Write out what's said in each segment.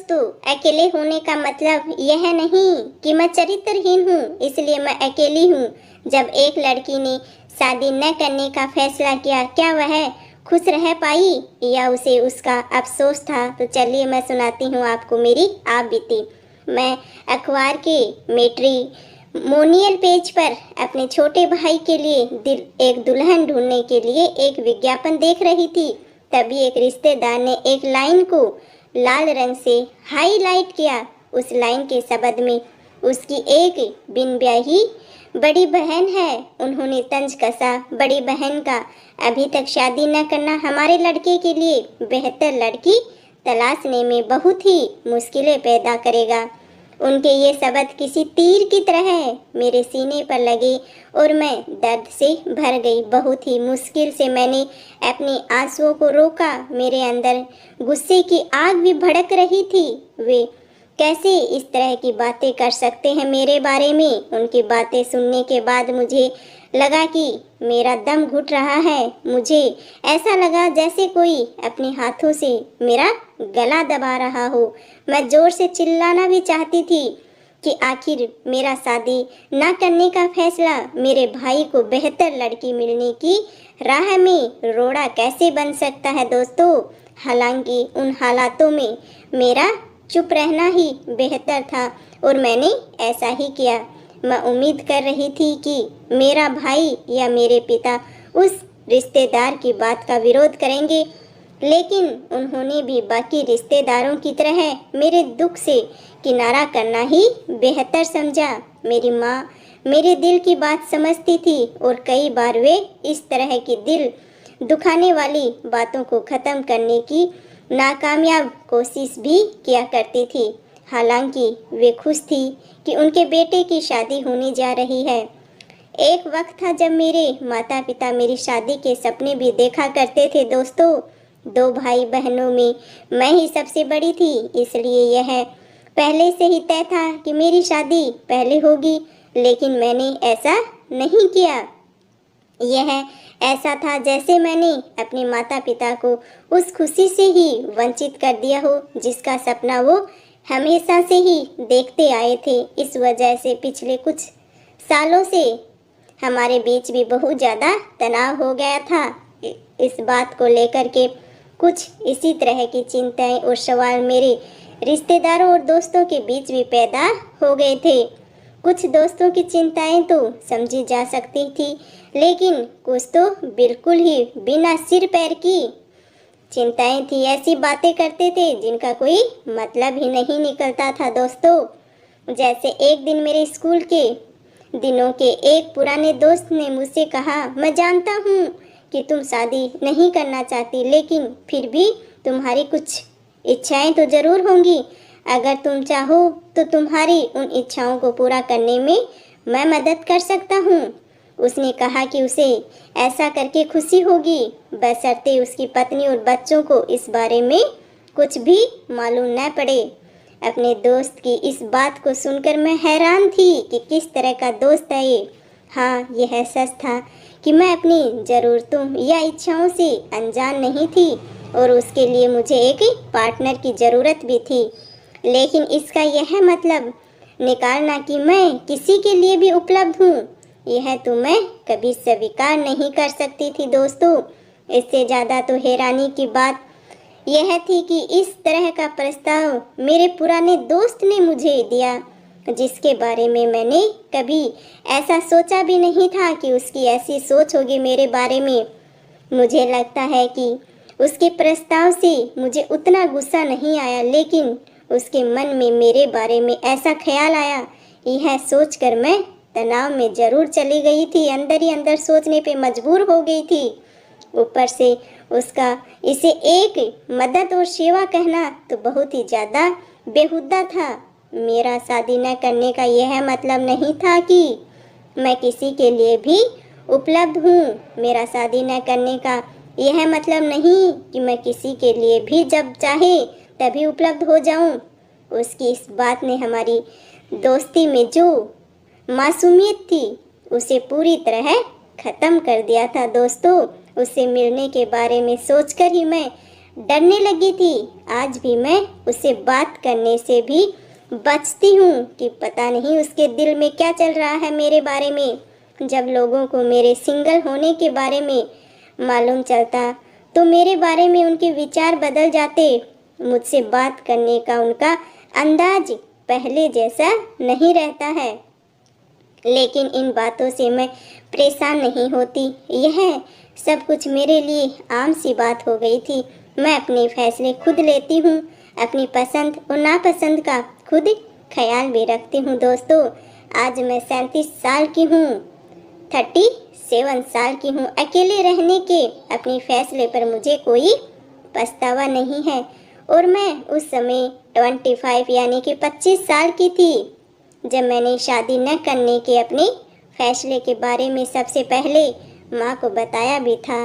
दोस्तों, अकेले होने का मतलब यह नहीं कि मैं चरित्रहीन हूँ, इसलिए मैं अकेली हूँ। जब एक लड़की ने शादी न करने का फैसला किया, क्या वह खुश रह पाई या उसे उसका अफसोस था? तो चलिए मैं सुनाती हूँ आपको मेरी आप बीती। मैं अखबार के मैट्रिमोनियल पेज पर अपने छोटे भाई के लिए एक दुल्हन ढूंढने के लिए एक विज्ञापन देख रही थी। तभी एक रिश्तेदार ने एक लाइन को लाल रंग से हाईलाइट किया। उस लाइन के शब्द में उसकी एक बिन ब्याही बड़ी बहन है। उन्होंने तंज कसा, बड़ी बहन का अभी तक शादी न करना हमारे लड़के के लिए बेहतर लड़की तलाशने में बहुत ही मुश्किलें पैदा करेगा। उनके ये शब्द किसी तीर की तरह मेरे सीने पर लगे और मैं दर्द से भर गई। बहुत ही मुश्किल से मैंने अपने आंसुओं को रोका। मेरे अंदर गुस्से की आग भी भड़क रही थी। वे कैसे इस तरह की बातें कर सकते हैं मेरे बारे में? उनकी बातें सुनने के बाद मुझे लगा कि मेरा दम घुट रहा है। मुझे ऐसा लगा जैसे कोई अपने हाथों से मेरा गला दबा रहा हो। मैं जोर से चिल्लाना भी चाहती थी कि आखिर मेरा शादी ना करने का फैसला मेरे भाई को बेहतर लड़की मिलने की राह में रोड़ा कैसे बन सकता है दोस्तों। हालांकि उन हालातों में मेरा चुप रहना ही बेहतर था और मैंने ऐसा ही किया। मैं उम्मीद कर रही थी कि मेरा भाई या मेरे पिता उस रिश्तेदार की बात का विरोध करेंगे, लेकिन उन्होंने भी बाकी रिश्तेदारों की तरह मेरे दुख से किनारा करना ही बेहतर समझा। मेरी माँ मेरे दिल की बात समझती थी और कई बार वे इस तरह की दिल दुखाने वाली बातों को ख़त्म करने की नाकामयाब कोशिश भी किया करती थी। हालांकि वे खुश थी कि उनके बेटे की शादी होने जा रही है। एक वक्त था जब मेरे माता पिता मेरी शादी के सपने भी देखा करते थे दोस्तों। 2 भाई बहनों में मैं ही सबसे बड़ी थी, इसलिए यह पहले से ही तय था कि मेरी शादी पहले होगी, लेकिन मैंने ऐसा नहीं किया। यह ऐसा था जैसे मैंने अपने माता पिता को उस खुशी से ही वंचित कर दिया हो जिसका सपना वो हमेशा से ही देखते आए थे। इस वजह से पिछले कुछ सालों से हमारे बीच भी बहुत ज़्यादा तनाव हो गया था। इस बात को लेकर के कुछ इसी तरह की चिंताएं और सवाल मेरे रिश्तेदारों और दोस्तों के बीच भी पैदा हो गए थे। कुछ दोस्तों की चिंताएं तो समझी जा सकती थी, लेकिन कुछ तो बिल्कुल ही बिना सिर पैर की चिंताएं थी। ऐसी बातें करते थे जिनका कोई मतलब ही नहीं निकलता था दोस्तों। जैसे एक दिन मेरे स्कूल के दिनों के एक पुराने दोस्त ने मुझसे कहा, मैं जानता हूँ कि तुम शादी नहीं करना चाहती, लेकिन फिर भी तुम्हारी कुछ इच्छाएं तो ज़रूर होंगी। अगर तुम चाहो तो तुम्हारी उन इच्छाओं को पूरा करने में मैं मदद कर सकता हूँ। उसने कहा कि उसे ऐसा करके खुशी होगी, बशर्ते उसकी पत्नी और बच्चों को इस बारे में कुछ भी मालूम न पड़े। अपने दोस्त की इस बात को सुनकर मैं हैरान थी कि किस तरह का दोस्त है ये। हाँ, यह सच था कि मैं अपनी ज़रूरतों या इच्छाओं से अनजान नहीं थी और उसके लिए मुझे एक पार्टनर की ज़रूरत भी थी। लेकिन इसका यह मतलब निकालना कि मैं किसी के लिए भी उपलब्ध हूँ, यह तो मैं कभी स्वीकार नहीं कर सकती थी दोस्तों। इससे ज़्यादा तो हैरानी की बात यह थी कि इस तरह का प्रस्ताव मेरे पुराने दोस्त ने मुझे दिया, जिसके बारे में मैंने कभी ऐसा सोचा भी नहीं था कि उसकी ऐसी सोच होगी मेरे बारे में। मुझे लगता है कि उसके प्रस्ताव से मुझे उतना गुस्सा नहीं आया, लेकिन उसके मन में मेरे बारे में ऐसा ख्याल आया। यह सोचकर मैं तनाव में ज़रूर चली गई थी, अंदर ही अंदर सोचने पे मजबूर हो गई थी। ऊपर से उसका इसे एक मदद और सेवा कहना तो बहुत ही ज़्यादा बेहुदा था। मेरा शादी न करने का यह मतलब नहीं था कि मैं किसी के लिए भी उपलब्ध हूँ। मेरा शादी न करने का यह मतलब नहीं कि मैं किसी के लिए भी जब चाहे तभी उपलब्ध हो जाऊँ। उसकी इस बात ने हमारी दोस्ती में जो मासूमियत थी उसे पूरी तरह ख़त्म कर दिया था दोस्तों। उससे मिलने के बारे में सोचकर ही मैं डरने लगी थी। आज भी मैं उससे बात करने से भी बचती हूँ कि पता नहीं उसके दिल में क्या चल रहा है मेरे बारे में। जब लोगों को मेरे सिंगल होने के बारे में मालूम चलता तो मेरे बारे में उनके विचार बदल जाते। मुझसे बात करने का उनका अंदाज पहले जैसा नहीं रहता है। लेकिन इन बातों से मैं परेशान नहीं होती। यह सब कुछ मेरे लिए आम सी बात हो गई थी। मैं अपने फैसले खुद लेती हूँ, अपनी पसंद और नापसंद का खुद ख्याल भी रखती हूँ। दोस्तों, आज मैं 37 साल की हूँ, 37 साल की हूँ। अकेले रहने के अपने फैसले पर मुझे कोई पछतावा नहीं है। और मैं उस समय 25 यानी कि 25 साल की थी जब मैंने शादी न करने के अपने फैसले के बारे में सबसे पहले माँ को बताया भी था।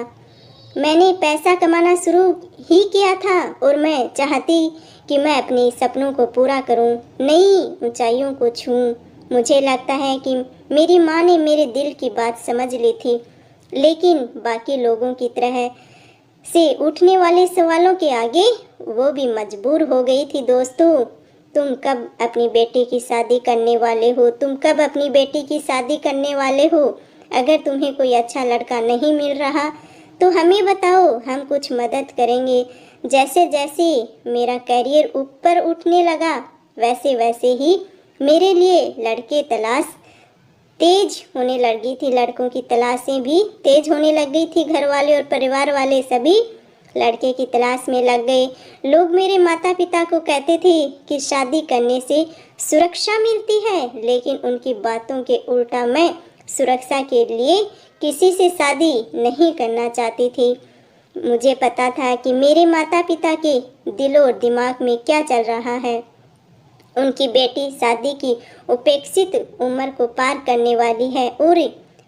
मैंने पैसा कमाना शुरू ही किया था और मैं चाहती कि मैं अपने सपनों को पूरा करूं, नई ऊंचाइयों को छूऊं। मुझे लगता है कि मेरी माँ ने मेरे दिल की बात समझ ली थी, लेकिन बाकी लोगों की तरह से उठने वाले सवालों के आगे वो भी मजबूर हो गई थी। दोस्तों, तुम कब अपनी बेटी की शादी करने वाले हो? तुम कब अपनी बेटी की शादी करने वाले हो? अगर तुम्हें कोई अच्छा लड़का नहीं मिल रहा तो हमें बताओ, हम कुछ मदद करेंगे। जैसे जैसे मेरा करियर ऊपर उठने लगा वैसे वैसे ही मेरे लिए लड़के तलाश तेज होने लगी थी। लड़कों की तलाशें भी तेज होने लग गई थी। घर वाले और परिवार वाले सभी लड़के की तलाश में लग गए। लोग मेरे माता पिता को कहते थे कि शादी करने से सुरक्षा मिलती है, लेकिन उनकी बातों के उल्टा मैं सुरक्षा के लिए किसी से शादी नहीं करना चाहती थी। मुझे पता था कि मेरे माता पिता के दिल और दिमाग में क्या चल रहा है। उनकी बेटी शादी की उपेक्षित उम्र को पार करने वाली है और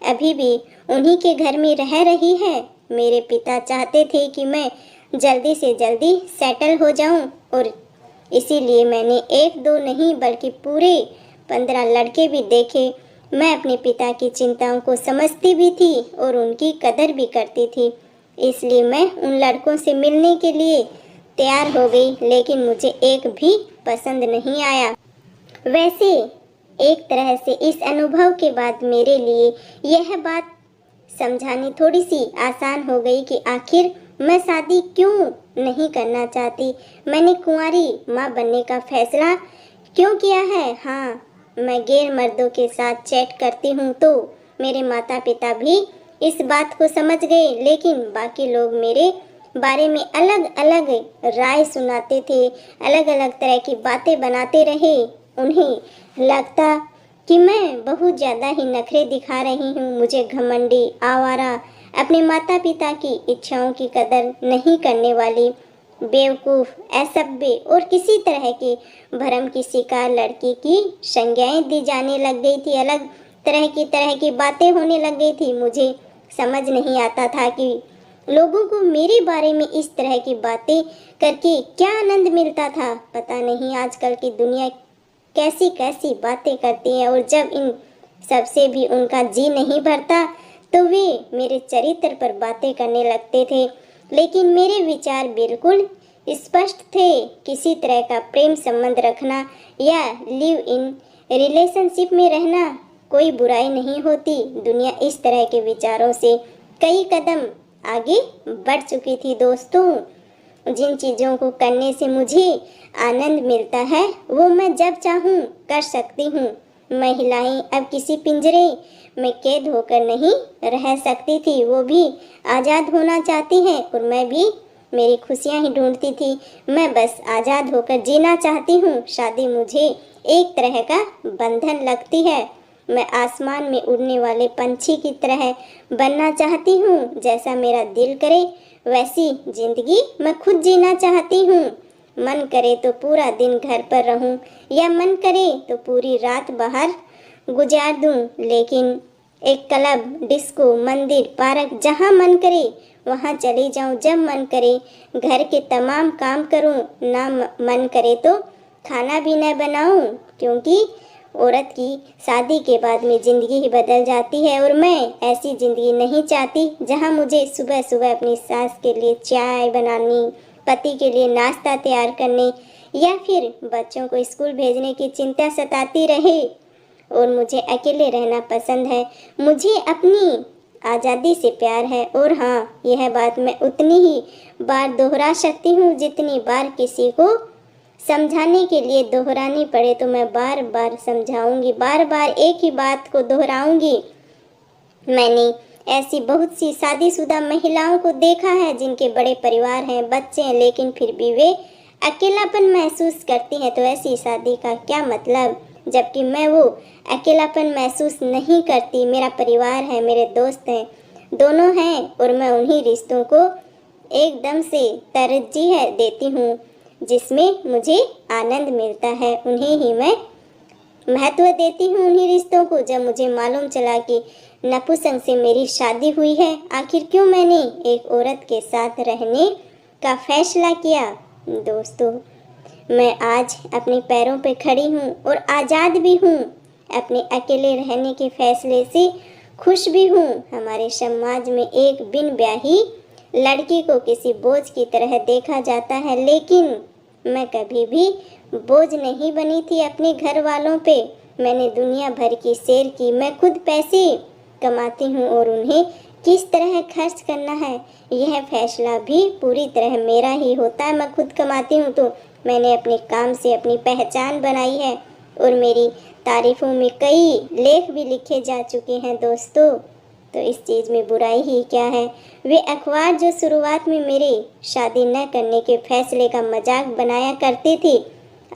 अभी भी उन्हीं के घर में रह रही है। मेरे पिता चाहते थे कि मैं जल्दी से जल्दी सेटल हो जाऊं और इसीलिए मैंने एक दो नहीं बल्कि पूरे 15 लड़के भी देखे। मैं अपने पिता की चिंताओं को समझती भी थी और उनकी कदर भी करती थी, इसलिए मैं उन लड़कों से मिलने के लिए तैयार हो गई, लेकिन मुझे एक भी पसंद नहीं आया। वैसे एक तरह से इस अनुभव के बाद मेरे लिए यह बात समझानी थोड़ी सी आसान हो गई कि आखिर मैं शादी क्यों नहीं करना चाहती। मैंने कुंवारी माँ बनने का फैसला क्यों किया है? हाँ, मैं गैर मर्दों के साथ चैट करती हूँ तो मेरे माता पिता भी इस बात को समझ गए, लेकिन बाकी लोग मेरे बारे में अलग अलग राय सुनाते थे, अलग अलग तरह की बातें बनाते रहे। उन्हें लगता कि मैं बहुत ज़्यादा ही नखरे दिखा रही हूँ। मुझे घमंडी, आवारा, अपने माता पिता की इच्छाओं की कदर नहीं करने वाली, बेवकूफ़, असभ्य और किसी तरह के भ्रम की शिकार लड़की की संज्ञाएं दी जाने लग गई थी। अलग तरह की बातें होने लग गई थी। मुझे समझ नहीं आता था कि लोगों को मेरे बारे में इस तरह की बातें करके क्या आनंद मिलता था। पता नहीं आजकल की दुनिया कैसी कैसी बातें करती है, और जब इन सबसे भी उनका जी नहीं भरता तो वे मेरे चरित्र पर बातें करने लगते थे। लेकिन मेरे विचार बिल्कुल स्पष्ट थे। किसी तरह का प्रेम संबंध रखना या लिव इन रिलेशनशिप में रहना कोई बुराई नहीं होती। दुनिया इस तरह के विचारों से कई कदम आगे बढ़ चुकी थी। दोस्तों, जिन चीज़ों को करने से मुझे आनंद मिलता है वो मैं जब चाहूँ कर सकती हूँ। महिलाएं अब किसी पिंजरे में कैद होकर नहीं रह सकती थी, वो भी आज़ाद होना चाहती हैं और मैं भी मेरी खुशियाँ ही ढूंढती थी। मैं बस आज़ाद होकर जीना चाहती हूँ। शादी मुझे एक तरह का बंधन लगती है। मैं आसमान में उड़ने वाले पंछी की तरह बनना चाहती हूँ। जैसा मेरा दिल करे वैसी जिंदगी मैं खुद जीना चाहती हूँ। मन करे तो पूरा दिन घर पर रहूँ या मन करे तो पूरी रात बाहर गुजार दूँ, लेकिन एक क्लब, डिस्को, मंदिर, पार्क, जहाँ मन करे वहाँ चली जाऊँ। जब मन करे घर के तमाम काम करूँ, ना मन करे तो खाना भी न बनाऊँ, क्योंकि औरत की शादी के बाद में ज़िंदगी ही बदल जाती है। और मैं ऐसी ज़िंदगी नहीं चाहती जहाँ मुझे सुबह सुबह अपनी सास के लिए चाय बनानी, पति के लिए नाश्ता तैयार करने या फिर बच्चों को स्कूल भेजने की चिंता सताती रहे। और मुझे अकेले रहना पसंद है। मुझे अपनी आज़ादी से प्यार है। और हाँ, यह बात मैं उतनी ही बार दोहरा सकती हूँ जितनी बार किसी को समझाने के लिए दोहरानी पड़े तो मैं बार बार समझाऊंगी, बार बार एक ही बात को दोहराऊंगी। मैंने ऐसी बहुत सी शादीशुदा महिलाओं को देखा है जिनके बड़े परिवार हैं, बच्चे हैं, लेकिन फिर भी वे अकेलापन महसूस करती हैं। तो ऐसी शादी का क्या मतलब, जबकि मैं वो अकेलापन महसूस नहीं करती। मेरा परिवार है, मेरे दोस्त हैं, दोनों हैं, और मैं उन्हीं रिश्तों को एकदम से तरजीह देती हूँ जिसमें मुझे आनंद मिलता है। उन्हें ही मैं महत्व देती हूँ, उन्हीं रिश्तों को। जब मुझे मालूम चला कि नपुंसक से मेरी शादी हुई है, आखिर क्यों मैंने एक औरत के साथ रहने का फैसला किया। दोस्तों, मैं आज अपने पैरों पे खड़ी हूँ और आज़ाद भी हूँ। अपने अकेले रहने के फैसले से खुश भी हूँ। हमारे समाज में एक बिन ब्याही लड़की को किसी बोझ की तरह देखा जाता है, लेकिन मैं कभी भी बोझ नहीं बनी थी अपने घर वालों पे। मैंने दुनिया भर की सैर की। मैं खुद पैसे कमाती हूँ और उन्हें किस तरह खर्च करना है यह फैसला भी पूरी तरह मेरा ही होता है। मैं खुद कमाती हूँ तो मैंने अपने काम से अपनी पहचान बनाई है और मेरी तारीफ़ों में कई लेख भी लिखे जा चुके हैं। दोस्तों, तो इस चीज़ में बुराई ही क्या है। वे अखबार जो शुरुआत में मेरे शादी न करने के फैसले का मजाक बनाया करते थे,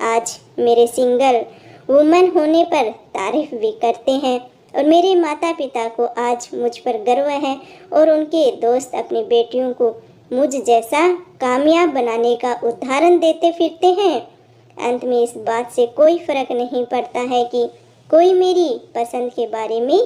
आज मेरे सिंगल वुमन होने पर तारीफ भी करते हैं। और मेरे माता पिता को आज मुझ पर गर्व है और उनके दोस्त अपनी बेटियों को मुझ जैसा कामयाब बनाने का उदाहरण देते फिरते हैं। अंत में इस बात से कोई फ़र्क नहीं पड़ता है कि कोई मेरी पसंद के बारे में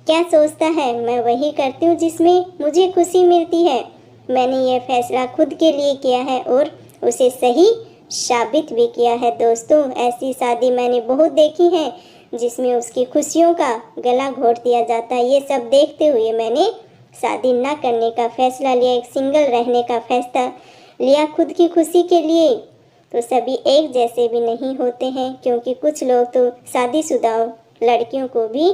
क्या सोचता है। मैं वही करती हूँ जिसमें मुझे खुशी मिलती है। मैंने यह फैसला खुद के लिए किया है और उसे सही साबित भी किया है। दोस्तों, ऐसी शादी मैंने बहुत देखी है जिसमें उसकी खुशियों का गला घोट दिया जाता है। ये सब देखते हुए मैंने शादी न करने का फैसला लिया, एक सिंगल रहने का फैसला लिया खुद की खुशी के लिए। तो सभी एक जैसे भी नहीं होते हैं, क्योंकि कुछ लोग तो शादीशुदा लड़कियों को भी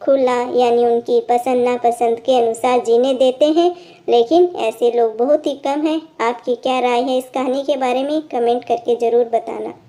खुला यानी उनकी पसंद नापसंद के अनुसार जीने देते हैं, लेकिन ऐसे लोग बहुत ही कम हैं। आपकी क्या राय है इस कहानी के बारे में, कमेंट करके ज़रूर बताना।